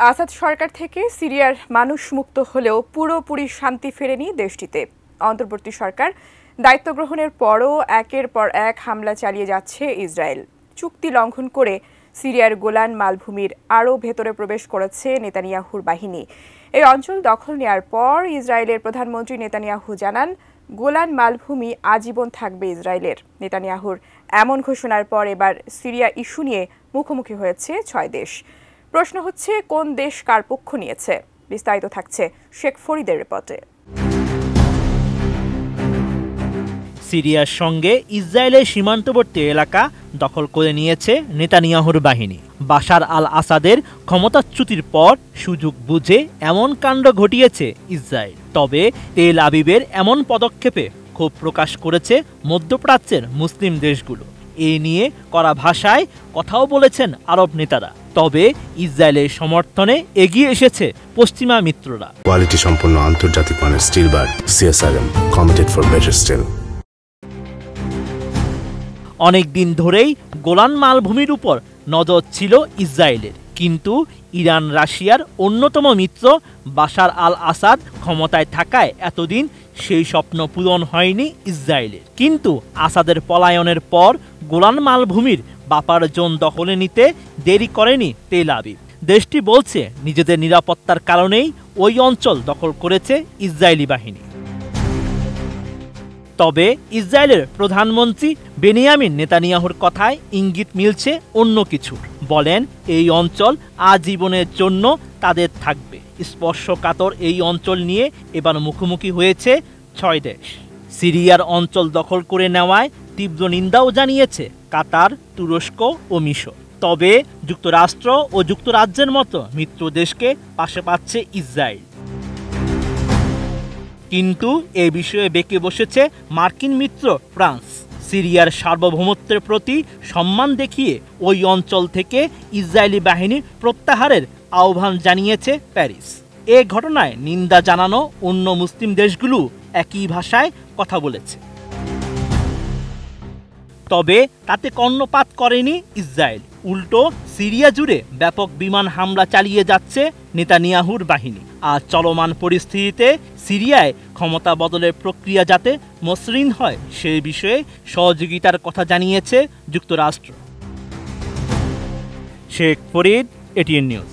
আসাদ সরকার থেকে সিরিয়ার মানুষ মুক্ত হলেও পুরোপুরি শান্তি ফেরেনি দেশটিতে। অন্তর্বর্তী সরকার দায়িত্ব গ্রহণের পরও একের পর এক হামলা চালিয়ে যাচ্ছে ইসরায়েল। চুক্তি লঙ্ঘন করে সিরিয়ার গোলান মালভূমির আরও ভেতরে প্রবেশ করেছে নেতানিয়াহুর বাহিনী। এই অঞ্চল দখল নেয়ার পর ইসরায়েলের প্রধানমন্ত্রী নেতানিয়াহু জানান, গোলান মালভূমি আজীবন থাকবে ইসরায়েলের। নেতানিয়াহুর এমন ঘোষণার পর এবার সিরিয়া ইস্যু নিয়ে মুখোমুখি হয়েছে 6 দেশ। প্রশ্ন হচ্ছে, কোন দেশ কার পক্ষ নিয়েছে? বিস্তারিত থাকছে শেখ ফরিদের রিপোর্টে। সিরিয়ার সঙ্গে ইসরায়েলের সীমান্তবর্তী এলাকা দখল করে নিয়েছে নেতানিয়াহুর বাহিনী। বাশার আল আসাদের ক্ষমতাচ্যুতির পর সুযোগ বুঝে এমন কাণ্ড ঘটিয়েছে ইসরায়েল। তবে তেল আবিবের এমন পদক্ষেপে ক্ষোভ প্রকাশ করেছে মধ্যপ্রাচ্যের মুসলিম দেশগুলো। এ নিয়ে কড়া ভাষায় কথাও বলেছেন আরব নেতারা। তবে ইসরায়েলের সমর্থনে এগিয়ে এসেছে পশ্চিমা মিত্ররা। কোয়ালিটি সম্পন্ন আন্তর্জাতিক মানের still bar CSRM, committed for better still. অনেক দিন ধরেই গোলান মালভূমির উপর নজর ছিল ইসরায়েলের, কিন্তু ইরান রাশিয়ার অন্যতম মিত্র বাশার আল আসাদ ক্ষমতায় থাকায় এতদিন সেই স্বপ্ন পূরণ হয়নি ইসরায়েলের। কিন্তু আসাদের পলায়নের পর গোলান মালভূমির বাফার জোন দখলে নিতে দেরি করেনি তেল আবিব। দেশটি বলছে নিজেদের নিরাপত্তার কারণেই ওই অঞ্চল দখল করেছে ইসরায়েলি বাহিনী। তবে ইসরায়েলের প্রধানমন্ত্রী বেনিয়ামিন নেতানিয়াহুর কথায় ইঙ্গিত মিলছে অন্য কিছুর। বলেন, এই অঞ্চল আজীবনের জন্য তাদের থাকবে। স্পর্শকাতর এই অঞ্চল নিয়ে এবার মুখোমুখি হয়েছে 6 দেশ। সিরিয়ার অঞ্চল দখল করে নেওয়ায় তীব্র নিন্দাও জানিয়েছে কাতার, তুরস্ক ও মিশর। তবে যুক্তরাষ্ট্র ও যুক্তরাজ্যের মতো মিত্র দেশকে পাশে পাচ্ছে ইসরায়েল। কিন্তু এ বিষয়ে বেঁকে বসেছে মার্কিন মিত্র ফ্রান্স। সিরিয়ার সার্বভৌমত্বের প্রতি সম্মান দেখিয়ে ওই অঞ্চল থেকে ইসরায়েলি বাহিনীর প্রত্যাহারের আহ্বান জানিয়েছে প্যারিস। এ ঘটনায় নিন্দা জানানো অন্য মুসলিম দেশগুলো একই ভাষায় কথা বলেছে। তবে তাতে কর্ণপাত করেনি ইসরায়েল। উল্টো সিরিয়া জুড়ে ব্যাপক বিমান হামলা চালিয়ে যাচ্ছে নেতানিয়াহুর বাহিনী। আর চলমান পরিস্থিতিতে সিরিয়ায় ক্ষমতা বদলের প্রক্রিয়া যাতে মসৃণ হয় সে বিষয়ে সহযোগিতার কথা জানিয়েছে যুক্তরাষ্ট্র। Sheikh Farid, ATN news.